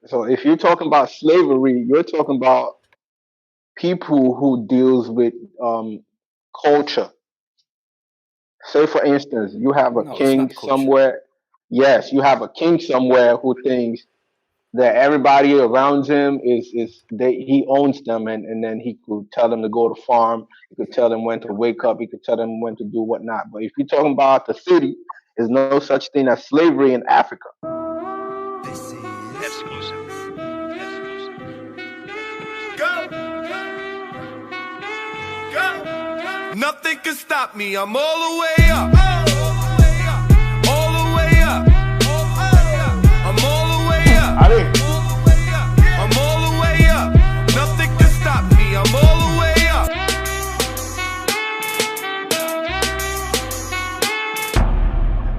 So if you're talking about slavery, you're talking about people who deals with culture. Say for instance, you have a No, it's king not culture. somewhere. Yes, you have a king somewhere who thinks that everybody around him he owns them, and then he could tell them to go to farm, he could tell them when to wake up, he could tell them when to do whatnot. But if you're talking about the city, there's no such thing as slavery in Africa. This is Exclusive. go, go. Nothing can stop me. I'm all the way up. All the way up. I'm all the way up. I'm all the way up. Nothing can stop me. I'm all the way up.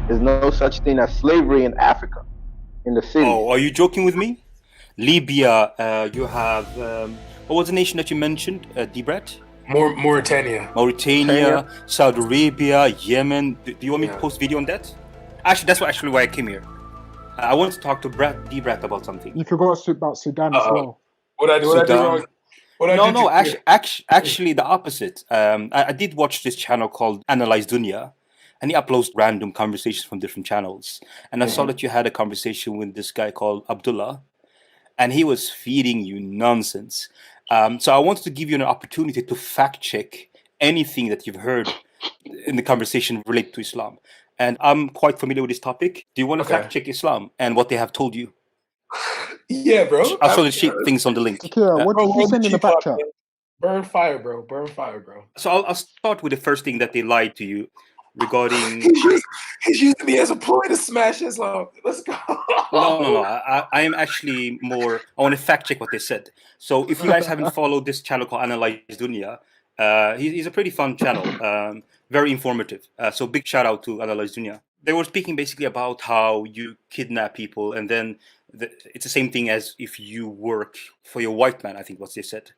There's no such thing as slavery in Africa, in the city. Oh, are you joking with me? Libya, you have what was the nation that you mentioned, Debret? Mauritania. Kenya. Saudi Arabia, Yemen. Do you want me to post video on that? Actually, that's actually why I came here. I want to talk to Debret about something. You forgot about Sudan as well. What I do wrong? No, actually the opposite. I did watch this channel called Analyze Dunya, and he uploads random conversations from different channels. And I saw that you had a conversation with this guy called Abdullah, and he was feeding you nonsense. So I wanted to give you an opportunity to fact check anything that you've heard in the conversation related to Islam. And I'm quite familiar with this topic. Do you want to fact check Islam and what they have told you? Yeah, bro. I'll show the sheep things on the link. Akira, what did you send in the back chat? Burn fire, bro. Burn fire, bro. So I'll start with the first thing that they lied to you regarding. He's using me as a ploy to smash Islam. Let's go. No. I am actually more. I want to fact check what they said. So if you guys haven't followed this channel called Analyze Dunya, he's a pretty fun channel, very informative. So big shout out to Analyze Dunya. They were speaking basically about how you kidnap people, and then it's the same thing as if you work for your white man. I think what they said.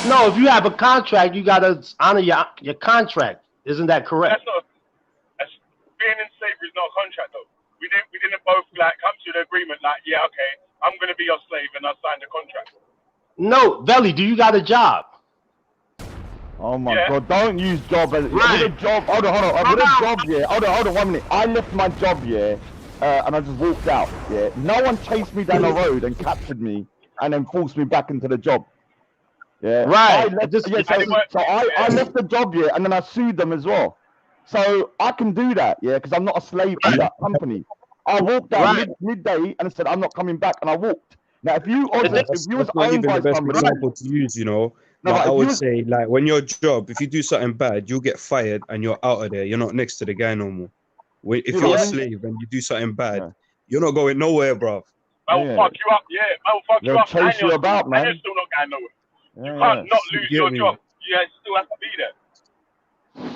No, if you have a contract, you gotta honor your contract. Isn't that correct? Being in slavery is not a contract though. We didn't both like come to the agreement like, yeah, okay, I'm gonna be your slave and I signed the contract. No, Veli, do you got a job? Oh my God! Don't use job as with a job. Hold on. With a job, yeah. Hold on 1 minute. I left my job, yeah, and I just walked out. Yeah. No one chased me down the road and captured me and then forced me back into the job. Yeah. Right. I left the job, yeah, and then I sued them as well. So I can do that, yeah, because I'm not a slave to that company. I walked out midday and I said I'm not coming back, and I walked. Now, if you was owned by somebody, example to use, you know. No, I would say, like, when your job, if you do something bad, you'll get fired and you're out of there. You're not next to the guy no more. If you're a slave and you do something bad, you're not going nowhere, bro. I will fuck you up, yeah. I will fuck you up. Chase you about, man. And you're still not going nowhere. You can't not lose your job. You still have to be there.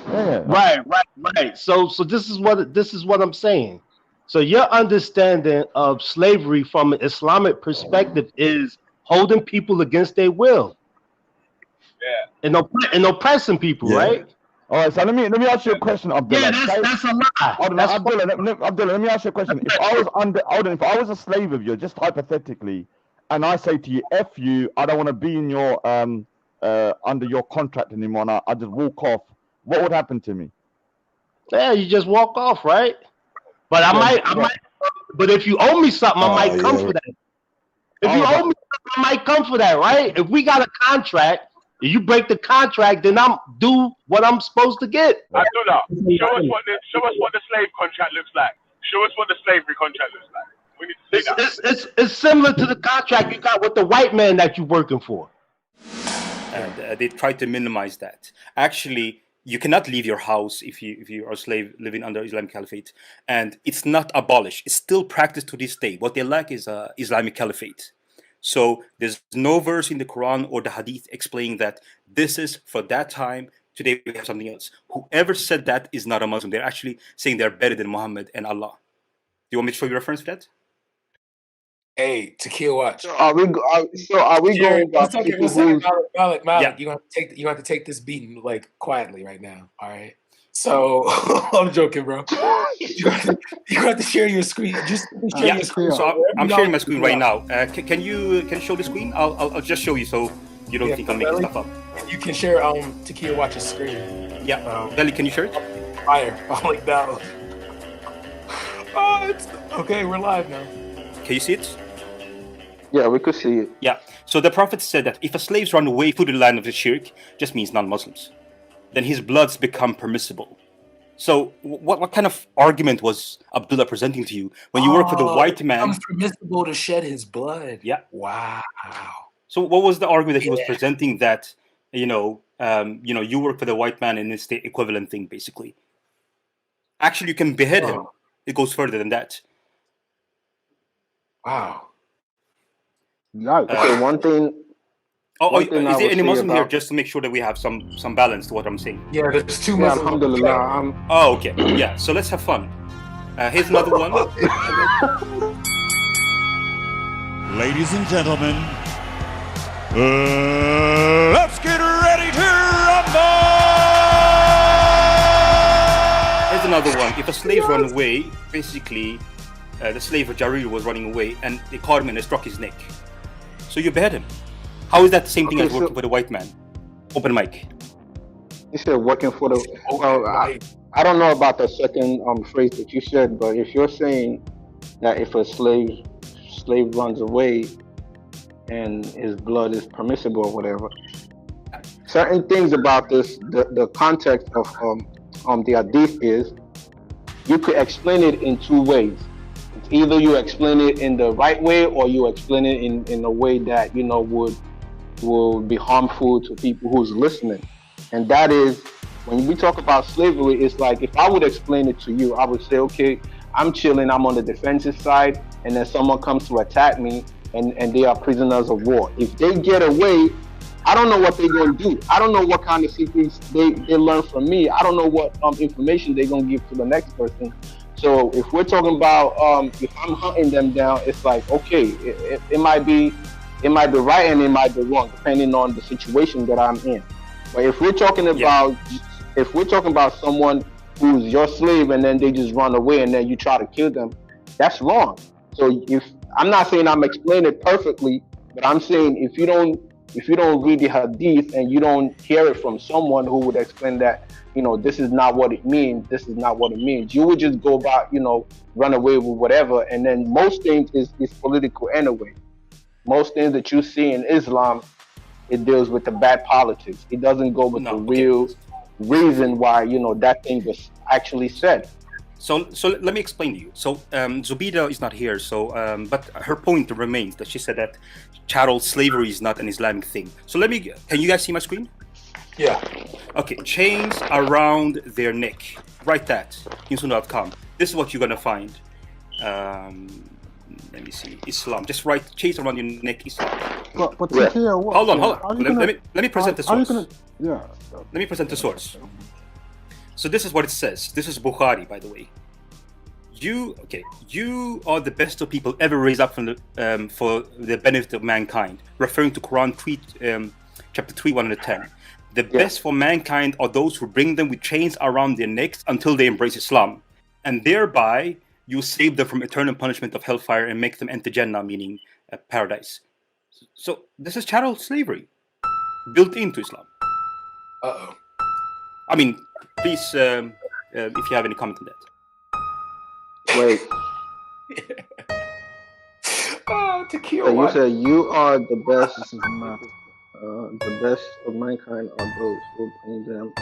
Yeah. Right. So this is what I'm saying. So your understanding of slavery from an Islamic perspective is holding people against their will. Yeah. And oppressing people, right? All right. So let me ask you a question, Abdullah. Yeah, that's a lie. Abdullah, let me ask you a question. If I was a slave of yours, just hypothetically, and I say to you, "F you, I don't want to be in your under your contract anymore," and I just walk off, what would happen to me? Yeah, you just walk off, right? But I might. But if you owe me something, I might come for that. If you owe me something, I might come for that, right? If we got a contract, if you break the contract, then I'm do what I'm supposed to get. Abdullah, show us what the slave contract looks like. Show us what the slavery contract looks like. We need to see that. It's similar to the contract you got with the white man that you're working for. And they try to minimize that. Actually, you cannot leave your house if you are a slave living under Islamic Caliphate, and it's not abolished. It's still practiced to this day. What they lack is Islamic Caliphate. So there's no verse in the Quran or the Hadith explaining that this is for that time. Today we have something else. Whoever said that is not a Muslim. They're actually saying they're better than Muhammad and Allah. Do you want me to show you reference for that? Hey, Tequila, watch. So are we going by people who... Malik, you have to take this beating like quietly right now. All right. So I'm joking, bro. You have to share your screen. Just share your screen. So I'm sharing my screen right now. Can you show the screen? I'll just show you so you don't think I'm making stuff up. You can share Takia Watch's screen. Yeah. Belly, can you share it? Fire. I'm like that. Oh, it's okay. We're live now. Can you see it? Yeah, we could see it. Yeah. So the Prophet said that if a slave run away through the land of the shirk, just means non-Muslims, then his bloods become permissible. So what kind of argument was Abdullah presenting to you when you work for the white man? It's permissible to shed his blood. Yeah. Wow. So what was the argument that he was presenting that, you work for the white man and it's the equivalent thing, basically? Actually, you can behead him. It goes further than that. Wow. Okay, one thing. Is there any Muslim here, just to make sure that we have some balance to what I'm saying? Yeah, there's two Muslims. Alhamdulillah. Oh, okay. Yeah, so let's have fun. Here's another one. Ladies and gentlemen, let's get ready to rumble! Here's another one. If a slave run away, basically, the slave Jarir was running away, and they caught him and they struck his neck. So you behead him. How is that the same thing as working for the white man? Open mic. You said working for the. I don't know about the second phrase that you said, but if you're saying that if a slave runs away and his blood is permissible or whatever, certain things about this, the context of the hadith is you could explain it in two ways. It's either you explain it in the right way or you explain it in a way that will be harmful to people who's listening. And that is, when we talk about slavery, it's like if I would explain it to you, I would say, okay, I'm chilling, I'm on the defensive side, and then someone comes to attack me and they are prisoners of war. If they get away, I don't know what they're going to do. I don't know what kind of secrets they learn from me. I don't know what information they're going to give to the next person. So if we're talking about if I'm hunting them down, it's like, okay, it might be right and it might be wrong, depending on the situation that I'm in. But if we're talking about someone who's your slave and then they just run away and then you try to kill them, that's wrong. So if I'm not saying I'm explaining it perfectly, but I'm saying if you don't read the hadith and you don't hear it from someone who would explain that, this is not what it means, you would just go about, run away with whatever. And then most things is political anyway. Most things that you see in Islam, it deals with the bad politics. It doesn't go with the real reason why, that thing was actually said. So let me explain to you. So Zubida is not here. So but her point remains that she said that chattel slavery is not an Islamic thing. So can you guys see my screen? Yeah. Okay, chains around their neck. Write that in sunnah.com. This is what you're gonna find. Let me see. Islam. Just write chains around your neck. Islam. But Takia, what? Hold on. Let me present the source. Let me present the source. So this is what it says. This is Bukhari, by the way. You are the best of people ever raised up from for the benefit of mankind, referring to Quran 3, chapter 3, 110. The best for mankind are those who bring them with chains around their necks until they embrace Islam, and thereby you save them from eternal punishment of hellfire and make them enter Jannah, meaning paradise. So this is chattel slavery, built into Islam. I mean, please, if you have any comment on that. Wait. Tequila. So you said you are the best. The best of mankind are those who bring them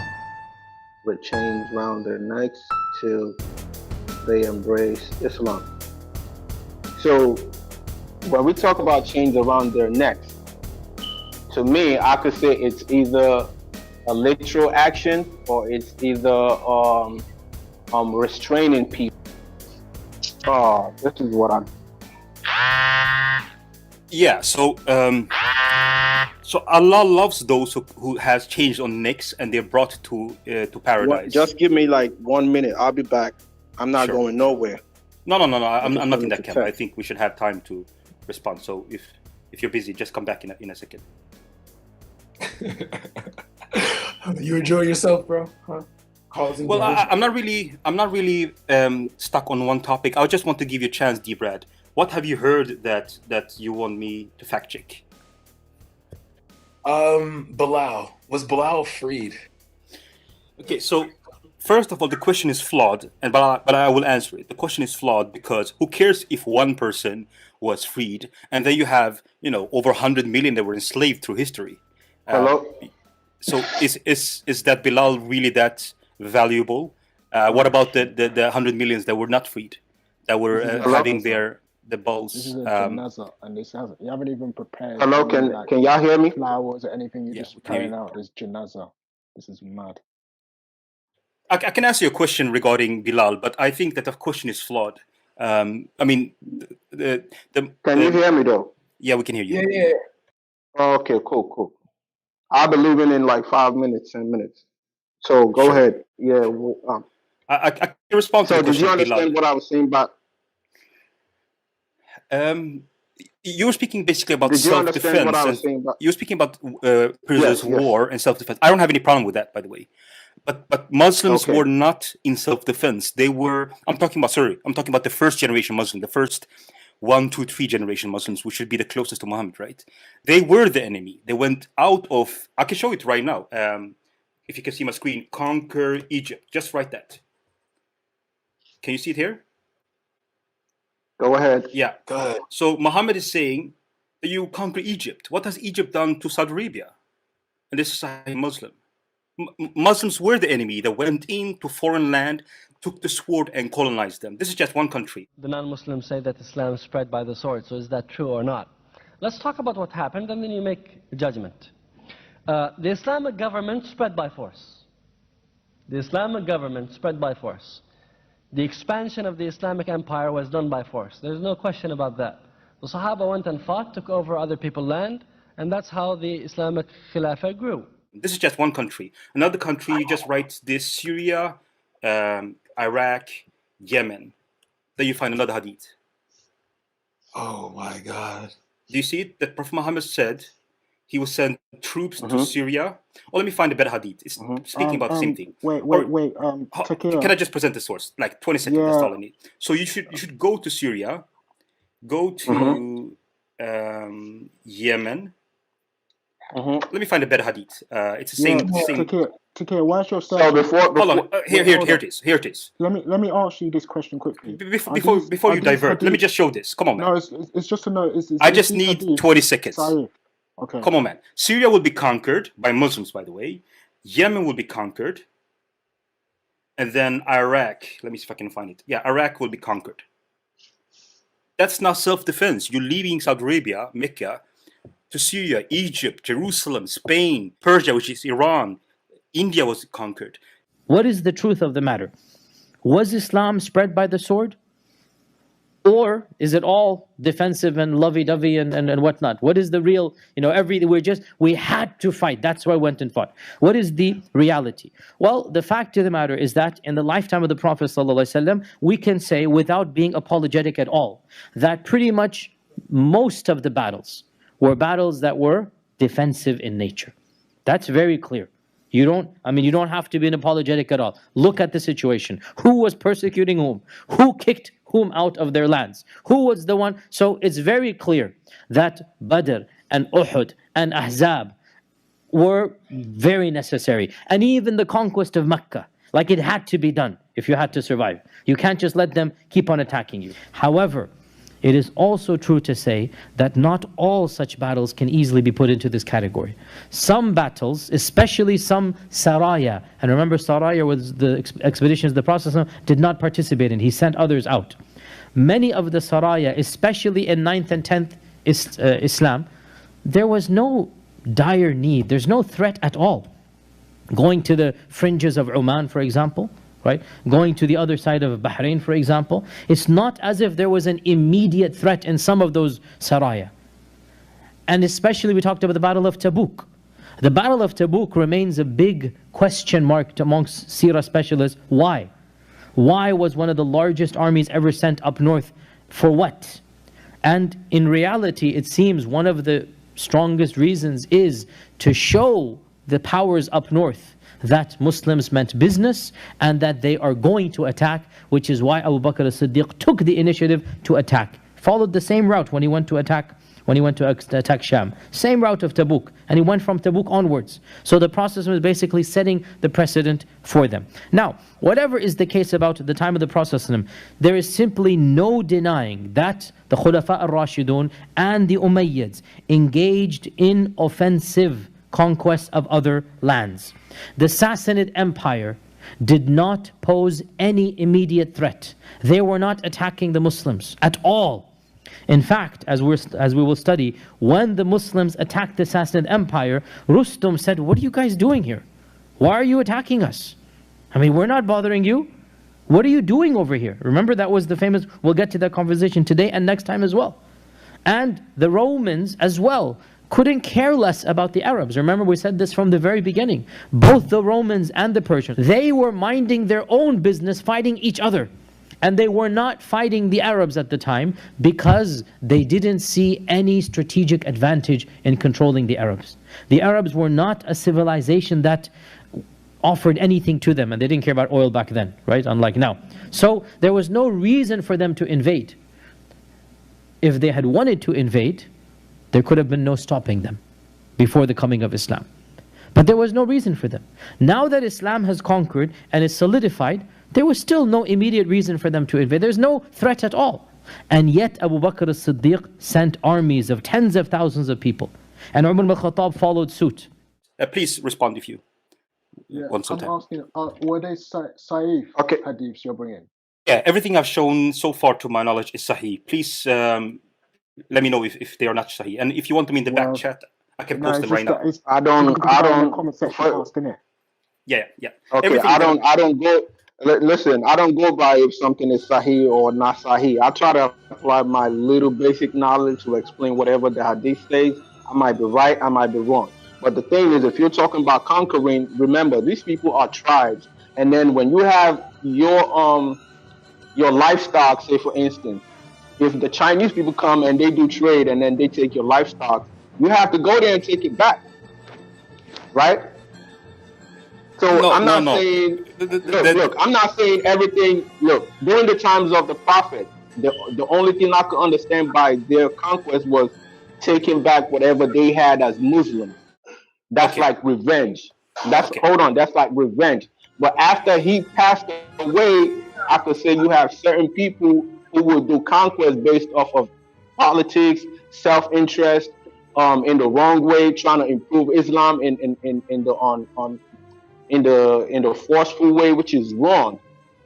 with chains round their necks till they embrace Islam. So when we talk about chains around their necks, to me, I could say it's either a literal action or it's either restraining people. This is what I'm. Yeah. So Allah loves those who has chains on necks and they're brought to paradise. Just give me like 1 minute. I'll be back. I'm not going nowhere. No. I'm not in that camp. I think we should have time to respond. So if you're busy, just come back in a second. You enjoy yourself, bro? Huh? Well, I'm not really stuck on one topic. I just want to give you a chance, D-Brad. What have you heard that you want me to fact check? Bilal. Was Bilal freed? Okay, so first of all, the question is flawed, but I will answer it. The question is flawed because who cares if one person was freed, and then you have over 100 million that were enslaved through history. Hello. So is that Bilal really that valuable? What about the 100 millions that were not freed, that were having the balls? This is a janaza, and you haven't even prepared. Hello, can y'all hear me? Flowers or anything? You're just carrying out this janaza. This is mad. I can answer your question regarding Bilal, but I think that the question is flawed. I mean, Can you hear me though? Yeah, we can hear you. Yeah. Oh, okay, cool. I'll be leaving in like 5 minutes, 10 minutes. So go ahead. Yeah. I can respond to the question. So did you understand what I was saying about? You were speaking basically about Did you understand what I was self-defense. saying about? You were speaking about prisoners of war and self-defense. I don't have any problem with that, by the way. But Muslims were not in self-defense. They were. I'm talking about the first generation Muslim, the first 1, 2, 3 generation Muslims, which should be the closest to Muhammad, right? They were the enemy. They went out of. I can show it right now. If you can see my screen, conquer Egypt. Just write that. Can you see it here? Go ahead. Yeah. Go ahead. So Muhammad is saying that you conquer Egypt. What has Egypt done to Saudi Arabia? And this is a Muslim. Muslims were the enemy that went into foreign land, took the sword and colonized them. This is just one country. The non-Muslims say that Islam spread by the sword. So is that true or not? Let's talk about what happened and then you make a judgment. The Islamic government spread by force. The Islamic government spread by force. The expansion of the Islamic empire was done by force. There's no question about that. The Sahaba went and fought, took over other people's land, and that's how the Islamic Khilafah grew. This is just one country. Another country, you just write this: Syria, Iraq, Yemen. Then you find another hadith. Oh my God. Do you see it? That Prophet Muhammad said he will send troops to Syria. Oh, let me find a better hadith. It's speaking about the same thing. Wait. Can I just present the source? Like 20 seconds, that's all I need. So you should go to Syria, go to Yemen. Let me find a better hadith. It's the same. Takir, why's your So before hold on. Here it is. Let me ask you this question quickly. Before you divert, let me just show this. Come on, man. No, it's just to know. I just need 20 seconds. Sorry. Okay. Come on, man. Syria will be conquered by Muslims, by the way. Yemen will be conquered. And then Iraq. Let me see if I can find it. Yeah, Iraq will be conquered. That's not self-defense. You're leaving Saudi Arabia, Mecca, to Syria, Egypt, Jerusalem, Spain, Persia, which is Iran. India was conquered. What is the truth of the matter? Was Islam spread by the sword? Or is it all defensive and lovey-dovey and whatnot? What is the real, we had to fight. That's why I went and fought. What is the reality? Well, the fact of the matter is that in the lifetime of the Prophet ﷺ, we can say without being apologetic at all, that pretty much most of the battles were battles that were defensive in nature. That's very clear. You don't have to be an apologetic at all. Look at the situation. Who was persecuting whom? Who kicked whom out of their lands? Who was the one? So it's very clear that Badr and Uhud and Ahzab were very necessary. And even the conquest of Mecca, like it had to be done if you had to survive. You can't just let them keep on attacking you. However, it is also true to say that not all such battles can easily be put into this category. Some battles, especially some saraya, and remember saraya was the expeditions the Prophet did not participate in, he sent others out. Many of the saraya, especially in 9th and 10th Islam, there was no dire need, there's no threat at all. Going to the fringes of Oman, for example, right? Going to the other side of Bahrain, for example, it's not as if there was an immediate threat in some of those saraya. And especially we talked about the Battle of Tabuk. The Battle of Tabuk remains a big question mark amongst seerah specialists. Why? Why was one of the largest armies ever sent up north? For what? And in reality, it seems one of the strongest reasons is to show the powers up north that Muslims meant business and that they are going to attack, which is why Abu Bakr as-Siddiq took the initiative to attack. Followed the same route when he went to attack Sham. Same route of Tabuk, and he went from Tabuk onwards. So the process was basically setting the precedent for them. Now, whatever is the case about the time of the Prophet, there is simply no denying that the Khulafa al-Rashidun and the Umayyads engaged in offensive conquest of other lands. The Sassanid Empire did not pose any immediate threat. They were not attacking the Muslims at all. In fact, as we will study, when the Muslims attacked the Sassanid Empire, Rustum said, "What are you guys doing here? Why are you attacking us? I mean, we're not bothering you. What are you doing over here?" Remember, that was the famous, we'll get to that conversation today and next time as well. And the Romans as well couldn't care less about the Arabs. Remember, we said this from the very beginning. Both the Romans and the Persians, they were minding their own business, fighting each other. And they were not fighting the Arabs at the time because they didn't see any strategic advantage in controlling the Arabs. The Arabs were not a civilization that offered anything to them, and they didn't care about oil back then, right? Unlike now. So there was no reason for them to invade. If they had wanted to invade, there could have been no stopping them before the coming of Islam. But there was no reason for them. Now that Islam has conquered and is solidified, there was still no immediate reason for them to invade. There's no threat at all. And yet Abu Bakr as-Siddiq sent armies of tens of thousands of people. And Umar ibn Khattab followed suit. Please respond if you want some I'm time. asking, were they Sahih hadiths you're bringing? Yeah, everything I've shown so far to my knowledge is Sahih. Please let me know if they are not Sahih. And if you want them in the back chat, I can post them right now. I don't. Comment section asking it. Yeah. Okay, Everything I don't go. Listen, I don't go by if something is Sahih or not Sahih. I try to apply my little basic knowledge to explain whatever the hadith says. I might be right, I might be wrong. But the thing is, if you're talking about conquering, remember, these people are tribes. And then when you have your livestock, say for instance, if the Chinese people come and they do trade and then they take your livestock, you have to go there and take it back, right? So I'm not saying, look, I'm not saying everything. Look, during the times of the Prophet, the only thing I could understand by their conquest was taking back whatever they had as Muslims. That's like revenge. Hold on, that's like revenge. But after he passed away, I could say you have certain people who will do conquest based off of politics, self-interest, in the wrong way, trying to improve Islam in the forceful way, which is wrong.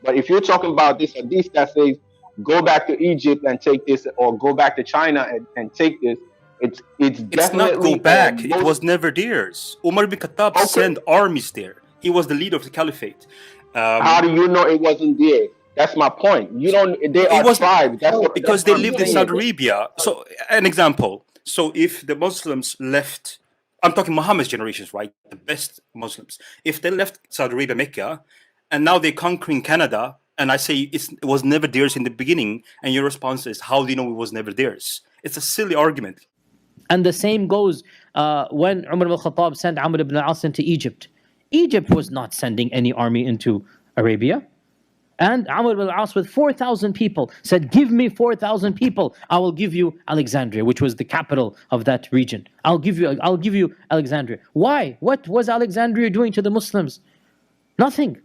But if you're talking about this hadith that says go back to Egypt and take this, or go back to China and take this, it's definitely not go back. It was never theirs. Umar ibn Khattab sent armies there. He was the leader of the caliphate. How do you know it wasn't there? That's my point. You don't. They are tribes. Because they lived in Saudi Arabia. So, an example. So, if the Muslims left, I'm talking Muhammad's generations, right? The best Muslims. If they left Saudi Arabia, Mecca, and now they're conquering Canada, and I say it was never theirs in the beginning, and your response is, how do you know it was never theirs? It's a silly argument. And the same goes when Umar ibn Khattab sent Amr ibn al-As into Egypt. Egypt was not sending any army into Arabia. And Amr ibn al-As with 4,000 people said, give me 4,000 people, I will give you Alexandria, which was the capital of that region. I'll give you Alexandria. Why? What was Alexandria doing to the Muslims? Nothing.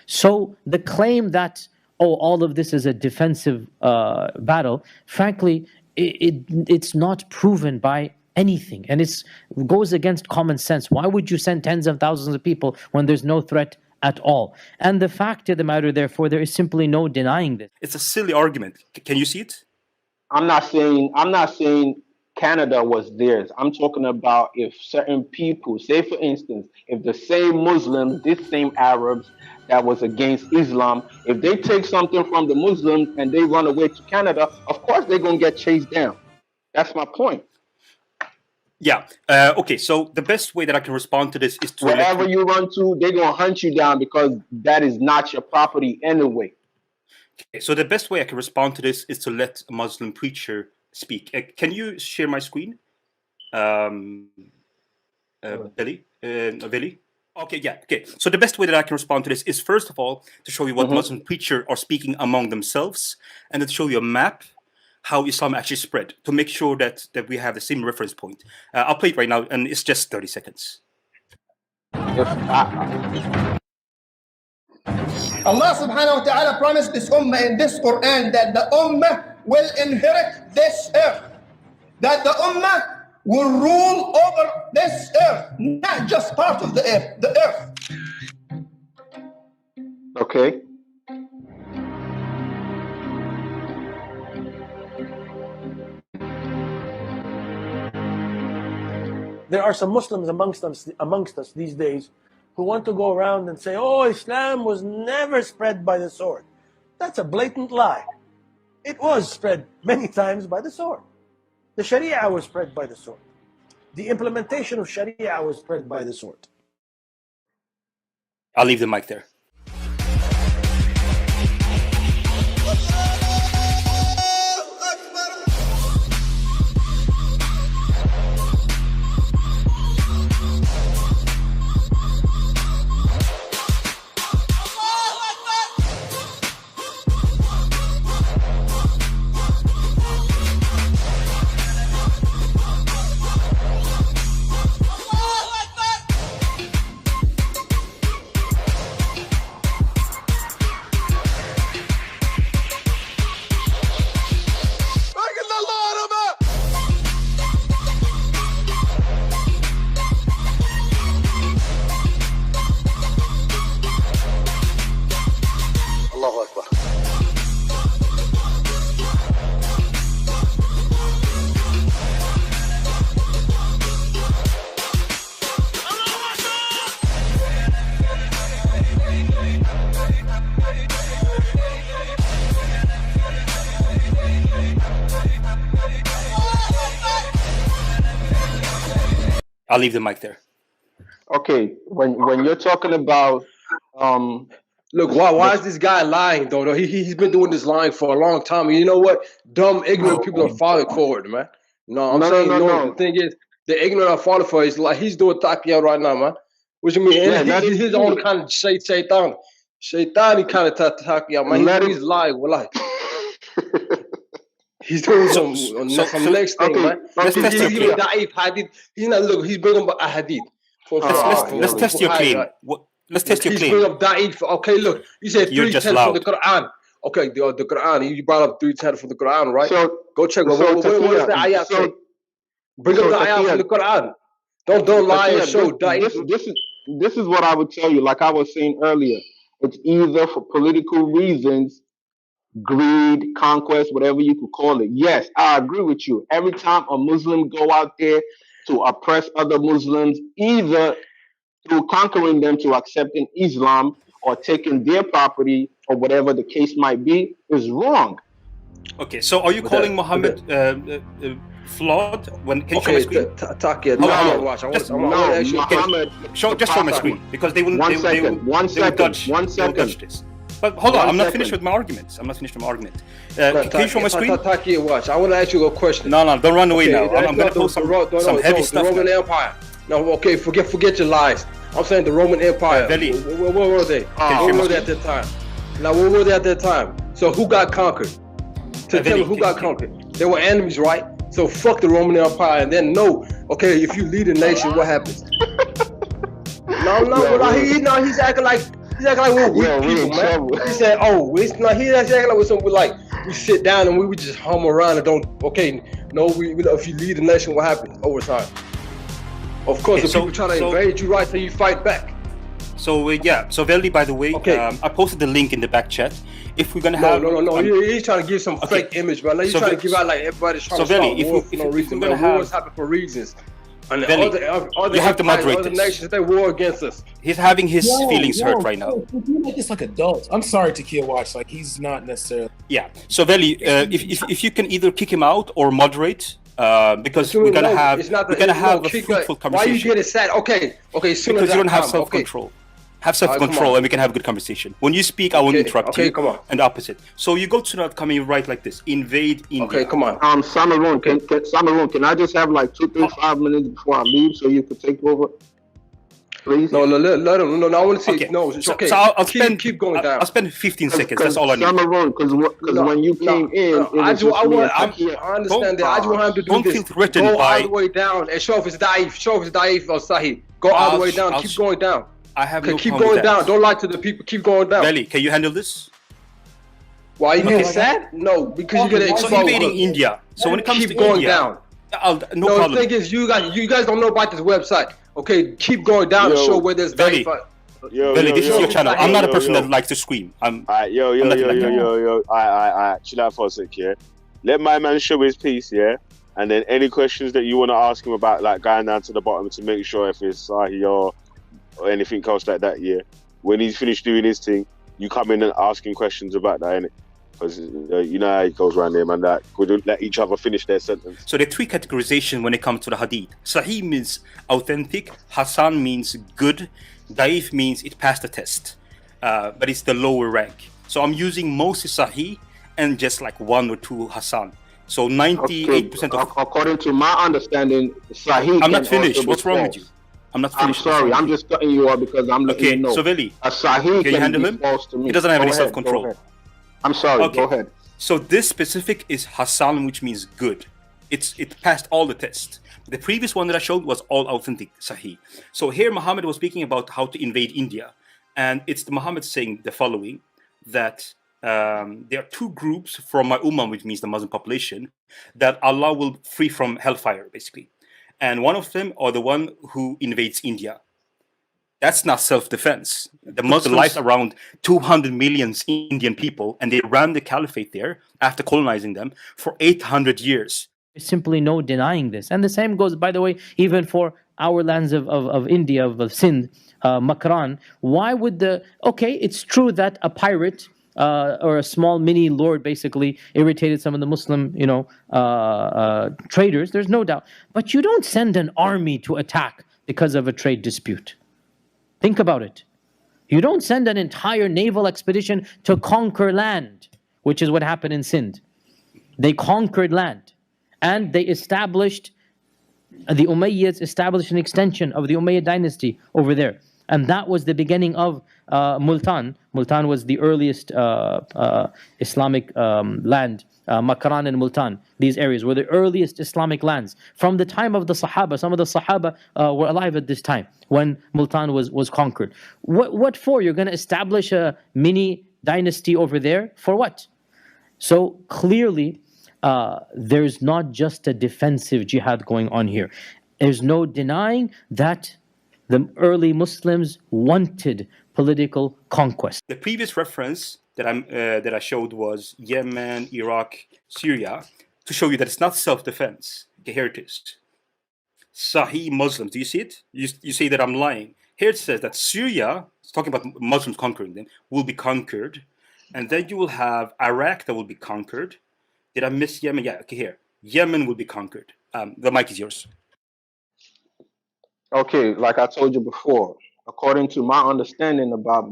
So the claim that, all of this is a defensive battle, frankly, it's not proven by anything. And it goes against common sense. Why would you send tens of thousands of people when there's no threat at all? And the fact of the matter, therefore, there is simply no denying this. It's a silly argument. Can you see it? I'm not saying Canada was theirs. I'm talking about if certain people, say for instance, if the same Muslims, this same Arabs that was against Islam, if they take something from the Muslims and they run away to Canada, of course they're going to get chased down. That's my point. Yeah. Okay. So the best way that I can respond to this is to wherever you run to, they're gonna hunt you down because that is not your property anyway. Okay. So the best way I can respond to this is to let a Muslim preacher speak. Can you share my screen, Billy? Okay, yeah, okay. So the best way that I can respond to this is, first of all, to show you what Muslim preachers are speaking among themselves, and to show you a map how Islam actually spread, to make sure that we have the same reference point. I'll play it right now, and it's just 30 seconds. Allah subhanahu wa ta'ala promised this ummah in this Quran that the ummah will inherit this earth, that the ummah will rule over this earth, not just part of the earth, the earth. Okay. There are some Muslims amongst us these days who want to go around and say, oh, Islam was never spread by the sword. That's a blatant lie. It was spread many times by the sword. The Sharia was spread by the sword. The implementation of Sharia was spread by the sword. I'll leave the mic there. I'll leave the mic there. Okay, when you're talking about look, why is this guy lying though? He's been doing this lying for a long time. You know what? Dumb, ignorant people are falling for it, man. No. The thing is, the ignorant are falling for it. It's like he's doing taqiyya right now, man. What you mean? Yeah, he's his own kind of shaitan. Shaitan, he kind of taqiyya, man. He's lying. Wallahi. He's doing some next thing, man. Let's test your claim. He's not, look, he's bringing up a hadith. Let's test your claim. Let's test your claim. He's bringing up da'if. Okay, look, you said 310 from the Quran. Okay, the Quran. You brought up 310 from the Quran, right? So go check. What does the ayat say? Bring up the ayat from the Quran. Don't lie and show da'if. This is what I would tell you. Like I was saying earlier, it's either for political reasons, greed, conquest, whatever you could call it. Yes, I agree with you. Every time a Muslim go out there to oppress other Muslims, either through conquering them to accepting Islam or taking their property or whatever the case might be, is wrong. Okay, so are you calling Muhammad flawed? Can you show my screen? Show just show my screen because they will. One second. Touch this. But hold on, I'm not finished with my arguments. Can you show my screen? Taki, watch. I want to ask you a question. No, don't run away now. I'm going to post some heavy stuff. The Roman Empire. No, okay, forget your lies. I'm saying the Roman Empire. Where were they? Where were they at that time? Now, where were they at that time? So who got conquered? Tell me who got conquered. They were enemies, right? So fuck the Roman Empire and then okay, if you lead a nation, what happens? He's acting like we're weak people, man. He said, he's acting like we sit down and we would just hum around and don't, if you lead a nation, what happens over time? Of course, if people try to invade you, right, so you fight back. So Veli, by the way, I posted the link in the back chat. If we're gonna have he's trying to give some fake image, but he's trying to give out like everybody's trying to start war for no reason. But wars happen for reasons. And you have to moderate other nations, they war against us. He's having his feelings hurt right now. You make this like adults. I'm sorry, Takia Watch. Like he's not necessarily. Yeah. So Veli, if you can either kick him out or moderate, because we're gonna have a fruitful conversation. Why you get it sad? Okay. Because you don't have self-control. Have self-control and we can have a good conversation. When you speak, I won't interrupt you. Come on. And the opposite. So you go to that comment, you write like this: invade India. Okay, come on. Samaroon, can I just have like 2, 3, 5 minutes before I leave so you could take over? Please. No, let him. No, I want to see. Okay. No, it's okay. So keep going down. I'll spend 15 seconds. That's all I need. Because when you came in, I understand that. I just want him to do this. Go all the way down and show if it's Daif. Show if it's Daif or Sahih. Go all the way down. Keep going down. I have no keep problem going with down. that. Don't lie to the people. Keep going down. Belly, can you handle this? Why are you getting sad? No, because you're gonna expose. So invading India. So when it comes to going India, down. No problem. The thing is, you guys don't know about this website. Okay, keep going down and show where there's Belly, this is your channel. I'm not a person that likes to scream. Alright, yo. Alright, chill out for a sec, yeah. Let my man show his piece, yeah. And then any questions that you want to ask him about, like going down to the bottom to make sure if it's Sahih or anything else like that, yeah. When he's finished doing his thing, you come in and ask him questions about that, innit? Because you know how it goes around there, man. That we don't let each other finish their sentence. So there are three categorizations when it comes to the hadith. Sahih means authentic, Hasan means good, Daif means it passed the test, but it's the lower rank. So I'm using mostly Sahih and just like 1 or 2 Hasan. So 98% of... According to my understanding, Sahih... I'm not finished. What's wrong with you? I'm not finished. I'm sorry. I'm just cutting you off because I'm letting you know. So Veli, a Sahih can you handle him? To me. He doesn't have any self-control. I'm sorry. Go ahead. So this specific is Hasan, which means good. It passed all the tests. The previous one that I showed was all authentic, Sahih. So here Muhammad was speaking about how to invade India. And it's Muhammad saying the following, that there are 2 groups from my ummah, which means the Muslim population, that Allah will free from hellfire, basically. And one of them are the one who invades India. That's not self-defense. The Muslims lies around 200 million Indian people, and they ran the caliphate there after colonizing them for 800 years. There's simply no denying this. And the same goes, by the way, even for our lands of India, of Sindh, Makran. Why would okay, it's true that a pirate or a small mini lord basically irritated some of the Muslim, traders. There's no doubt. But you don't send an army to attack because of a trade dispute. Think about it. You don't send an entire naval expedition to conquer land, which is what happened in Sindh. They conquered land and they established, the Umayyads established an extension of the Umayyad dynasty over there. And that was the beginning of Multan. Multan was the earliest Islamic land. Makran and Multan, these areas were the earliest Islamic lands. From the time of the Sahaba, some of the Sahaba were alive at this time when Multan was conquered. What for? You're going to establish a mini dynasty over there? For what? So clearly, there's not just a defensive jihad going on here. There's no denying that the early Muslims wanted political conquest. The previous reference that I showed was Yemen, Iraq, Syria, to show you that it's not self-defense. Okay, here it is. Sahih Muslims. Do you see it? You say that I'm lying. Here it says that Syria, it's talking about Muslims conquering them, will be conquered. And then you will have Iraq that will be conquered. Did I miss Yemen? Yeah, okay, here. Yemen will be conquered. The mic is yours. Okay, like I told you before, according to my understanding about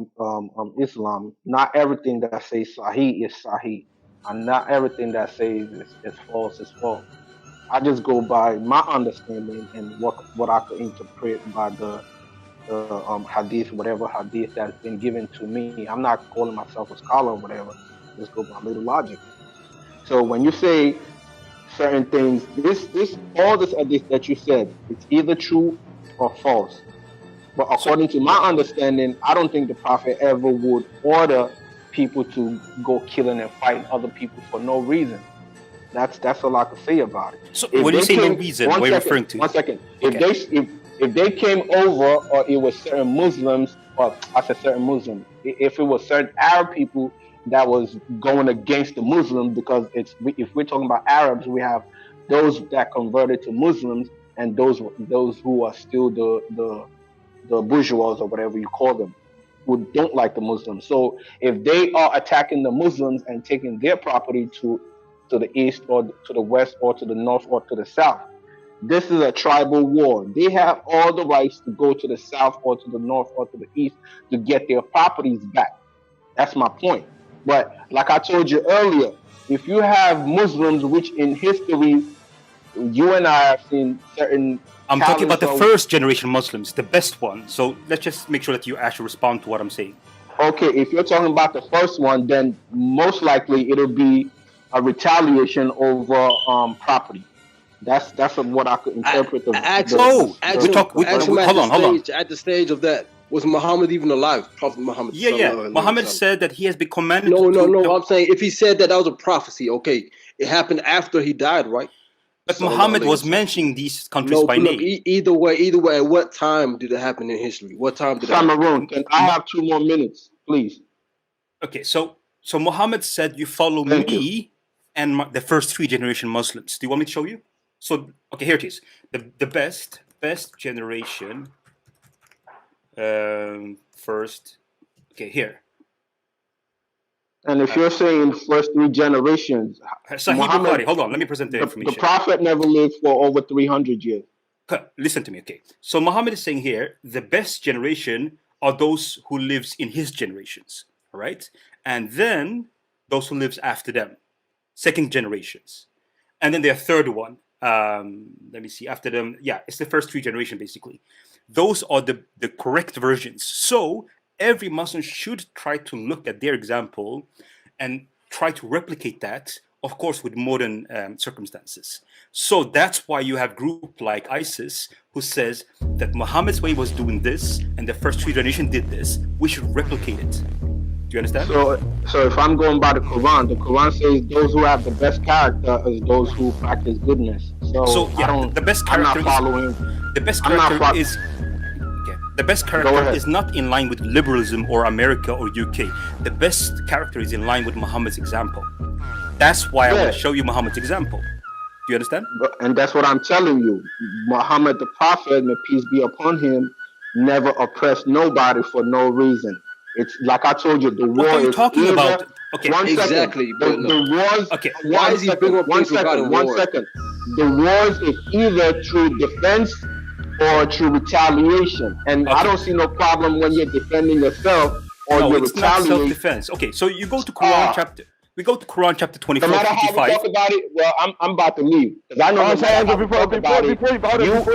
Islam, not everything that says Sahih is Sahih, and not everything that says is false is false. I just go by my understanding and what I could interpret by the hadith, whatever hadith that's been given to me. I'm not calling myself a scholar or whatever. Just go by little logic. So when you say certain things, all this hadith that you said, it's either true or false. But according to my understanding, I don't think the Prophet ever would order people to go killing and fighting other people for no reason. That's all I can say about it. So when you say no reason, what are you referring to? 1 second. Okay. If they came over, or it was certain Muslims, or I said certain Muslims, if it was certain Arab people that was going against the Muslims, because if we're talking about Arabs, we have those that converted to Muslims and those who are still the bourgeois or whatever you call them, who don't like the Muslims. So if they are attacking the Muslims and taking their property to the east or to the west or to the north or to the south, this is a tribal war. They have all the rights to go to the south or to the north or to the east to get their properties back. That's my point. But like I told you earlier, if you have Muslims which in history you and I have seen certain. I'm talking about the talents first generation Muslims, the best one. So let's just make sure that you actually respond to what I'm saying. Okay, if you're talking about the first one, then most likely it'll be a retaliation over property. That's what I could interpret. At the stage of that, was Muhammad even alive? Prophet Muhammad. Muhammad said that he has been commanded. No. I'm saying if he said that was a prophecy, okay, it happened after he died, right? But Muhammad was mentioning these countries by name. Either way, at what time did it happen in history? What time did it happen? Cameroon, can I have 2 more minutes, please? Okay, so Muhammad said, "You follow me and the first 3 generation Muslims." Do you want me to show you? So, okay, here it is. The best generation first. Okay, here. And if you're saying first 3 generations, Sahih Bukhari, hold on, let me present the information. The Prophet never lived for over 300 years. Listen to me, okay? So Muhammad is saying here, the best generation are those who lives in his generations, all right? And then those who lives after them, second generations. And then their third one, let me see, after them, it's the first 3 generations, basically. Those are the correct versions. So every Muslim should try to look at their example and try to replicate that, of course, with modern circumstances. So that's why you have group like ISIS who says that Muhammad's way was doing this and the first 3 generations did this. We should replicate it. Do you understand? So if I'm going by the Quran says those who have the best character is those who practice goodness. The best character is not in line with liberalism or America or UK. The best character is in line with Muhammad's example. That's why I want to show you Muhammad's example. Do you understand? And that's what I'm telling you. Muhammad the Prophet, may peace be upon him, never oppressed nobody for no reason. It's like I told you, the war is. What are you talking about? Okay, exactly. The wars. Okay, why is he bringing up things regarding war? 1 second. The wars is either through defense or through retaliation, and I don't see no problem when you're defending yourself or you're retaliating. Not self-defense. Okay, so you go to Quran chapter. We go to Quran chapter 24, no matter how 55. we talk about it, well, I'm about to leave. Because I know before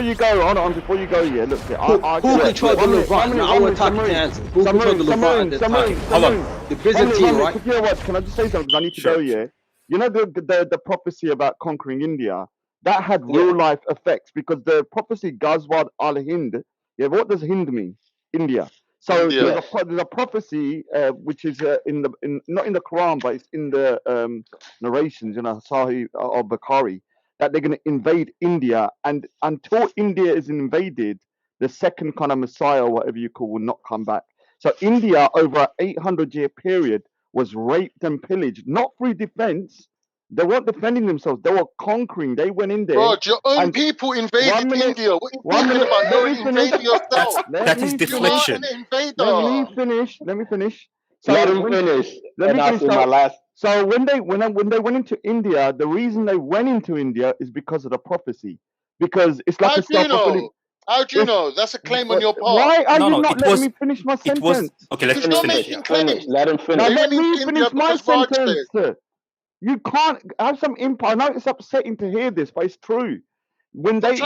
you go, hold on, before you go, yeah, look, who controlled the Levant? I want to talk to answer. Who controlled the Levant at the time? Hold on. The Byzantine, right? Can I just say something? I need to go, yeah. You know the prophecy about conquering India? That had real life effects because the prophecy Ghazwat al-Hind, what does Hind mean? India. So there's a prophecy which is not in the Quran, but it's in the narrations, Sahih al-Bukhari, that they're going to invade India, and until India is invaded, the second kind of Messiah, or whatever you call, will not come back. So India, over an 800-year period, was raped and pillaged, not through defense. They weren't defending themselves. They were conquering. They went in there. Bro, your own people invaded India. What are you talking about? You're invading yourself. That is deflection. Let me finish. So let him finish. So when they went into India, the reason they went into India is because of the prophecy. Because it's like a self-fulfilling. How do you know? That's a claim on your part. Why are you not letting me finish my sentence? Okay, let him finish. Let him finish. Now let me finish my sentence, sir. You can't have some impact. I know it's upsetting to hear this, but it's true. When they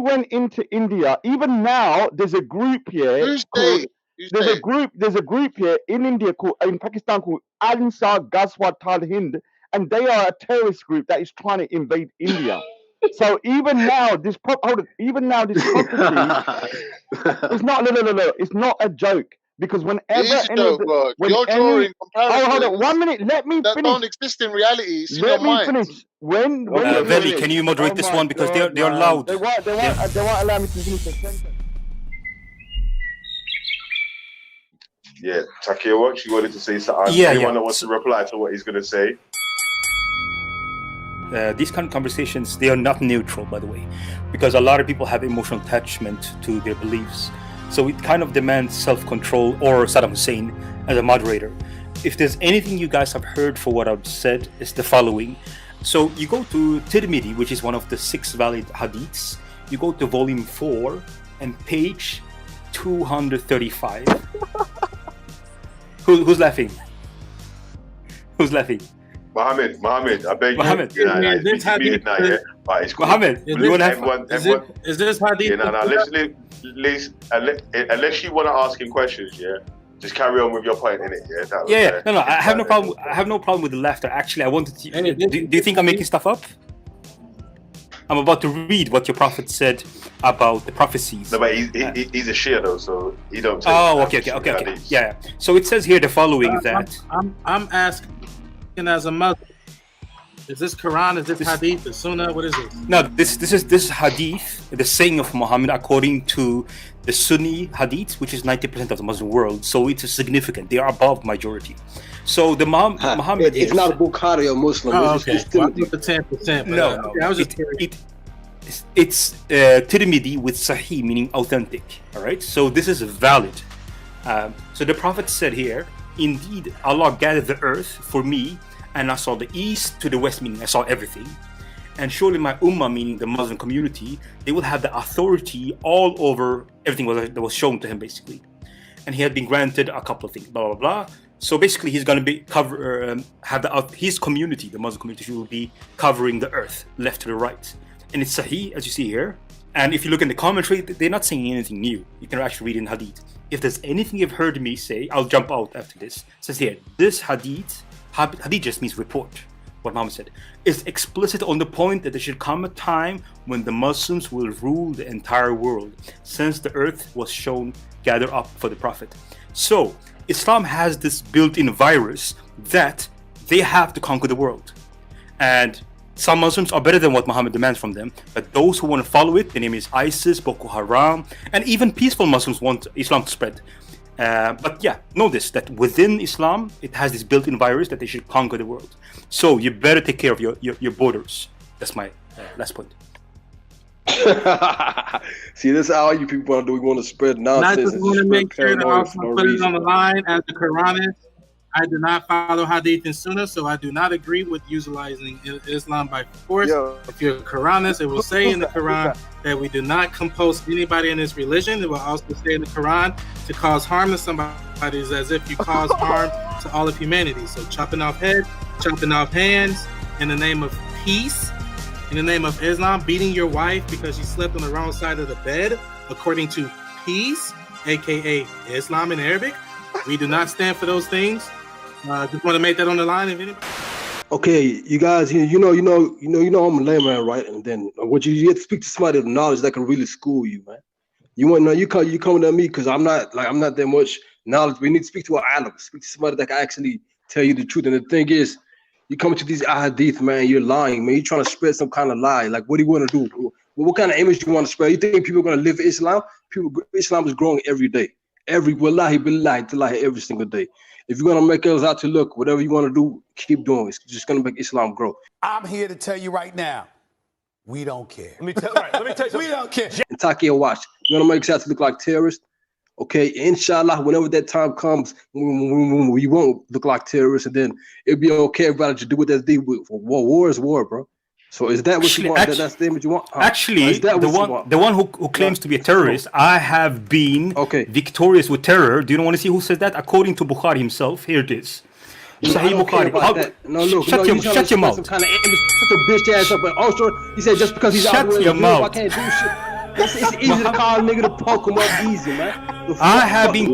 went into India, even now there's a group here. There's a group here in India in Pakistan called Ansar Ghazwat al-Hind, and they are a terrorist group that is trying to invade India. So even now this prophecy is not it's not a joke. Because whenever you're drawing comparisons. Hold on, 1 minute. Let me finish. That don't exist in reality. It's let in your me mind. finish. When Veli, can you moderate this one because they're loud. They won't allow me to finish the sentence. Yeah, Takir, what you wanted to say something? Anyone that wants to reply to what he's going to say? These kind of conversations, they are not neutral, by the way, because a lot of people have emotional attachment to their beliefs. So it kind of demands self-control, or Saddam Hussein as a moderator. If there's anything you guys have heard for what I've said, it's the following. So you go to Tirmidhi, which is one of the 6 valid hadiths. You go to volume 4 and page 235. Who's laughing? Who's laughing? Mohammed, I beg you. Mohammed, this hadith now, yeah. Right, it's cool. Mohammed, is this hadith? Yeah, unless you want to ask him questions, yeah. Just carry on with your point, innit? Yeah. No. I have no problem. I have no problem with the laughter. Actually, I wanted to. Do you think I'm making stuff up? I'm about to read what your prophet said about the prophecies. No, but he's a Shia though, so he don't. Take Okay. Yeah. So it says here the following that I'm asking as a Muslim. Is this Quran? Is this Hadith? The Sunnah? What is this? No, this is Hadith, the saying of Muhammad according to the Sunni Hadith, which is 90% of the Muslim world. So it's significant. They are above majority. So the Muhammad. It's not Bukhari or Muslim. It's the 10%. No, I was just it's Tirmidhi with Sahih, meaning authentic. All right. So this is valid. So the Prophet said here, indeed, Allah gathered the earth for me. And I saw the east to the west, meaning I saw everything. And surely my ummah, meaning the Muslim community, they will have the authority all over everything that was shown to him, basically. And he had been granted a couple of things, blah, blah, blah. So basically, he's going to be his community, the Muslim community, will be covering the earth, left to the right. And it's Sahih, as you see here. And if you look in the commentary, they're not saying anything new. You can actually read in Hadith. If there's anything you've heard me say, I'll jump out after this. It says here, this Hadith just means report, what Muhammad said, is explicit on the point that there should come a time when the Muslims will rule the entire world, since the earth was shown gathered up for the Prophet. So, Islam has this built-in virus that they have to conquer the world. And some Muslims are better than what Muhammad demands from them, but those who want to follow it, the name is ISIS, Boko Haram, and even peaceful Muslims want Islam to spread. But yeah, know this, that within Islam, it has this built-in virus that they should conquer the world. So you better take care of your borders. That's my last point. See, this is how you people want to do. We want to spread nonsense. I just want to make sure that I put it on the line as the Quranist. I do not follow Hadith and Sunnah, so I do not agree with utilizing Islam by force. If you're a Quranist, it will say in the Quran that we do not compose anybody in this religion. It will also say in the Quran to cause harm to somebody is as if you cause harm to all of humanity. So chopping off head, chopping off hands in the name of peace, in the name of Islam, beating your wife because she slept on the wrong side of the bed, according to peace, aka Islam in Arabic. We do not stand for those things. Just want to make that on the line. If anybody. Okay, you guys, you know, I'm a layman, right? And then what you get to speak to somebody of knowledge that can really school you, man. You want to know you coming to me because I'm not that much knowledge. We need to speak to an alim, speak to somebody that can actually tell you the truth. And the thing is, you come to these hadith, man, you're lying, man. You're trying to spread some kind of lie. Like, what do you want to do? What kind of image do you want to spread? You think people are going to live Islam? Islam is growing every day. Wallahi billahi tallahi, every single day. If you're going to make us out to look, whatever you want to do, keep doing. It's just going to make Islam grow. I'm here to tell you right now, we don't care. Let me tell you. We don't care. And Taki, watch. You're going to make us out to look like terrorists? Okay, inshallah, whenever that time comes, we won't look like terrorists, and then it'll be okay. Everybody to do what they do. War is war, bro. So is that what you want? That's the image you want? Actually, the one who claims to be a terrorist, I have been victorious with terror. Do you want to see who said that? According to Bukhari himself, here it is. Sahih Bukhari. Shut your mouth. Some kind of image, such a bitch ass up. But also, he said just because he's out shut your mouth. I can't do shit. It's easy to call a nigga to poke him up easy, man. I have been.